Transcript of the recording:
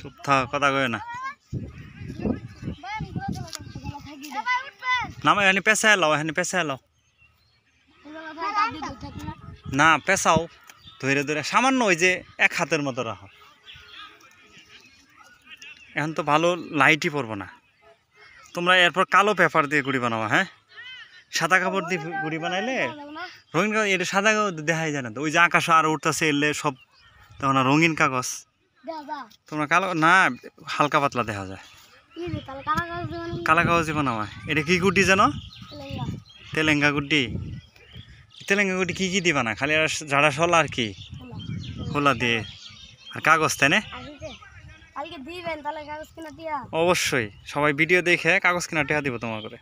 চুপ থাক, কথা কয় না। নামা এখানে পেঁচায় লাও, এখানে পেঁচায় লাও। না পেঁচাও, ধরে ধরে সামান্য ওই যে 1 হাতের মতো রাখো। এখন তো ভালো লাইটই পড়বো না। তোমরা এরপর কালো পেপার দিয়ে গুড়ি বানাবো। হ্যাঁ, সাদা কাপড় দিয়ে গুড়ি বানাইলে রঙিন কাগজ, এটা সাদা কাগজ দেখাই যায় না তো। ওই যে আকাশ আর উঠতেছে এলে সব তখন রঙিন কাগজ। তোমরা কালো না, হালকা পাতলা দেখা যায়। কালা কাগজই বানাবা। এটা কি গুটি জানো? তেলেঙ্গা গুটি। তেলেঙ্গা গুটি কি দিয়ে বানা? খালি আর ঝাড়া শলা আর কি খোলা দিয়ে আর কাগজ, তাই না? অবশ্যই সবাই ভিডিও দেখে কাগজ কেনা টাকা দিব তোমার করে।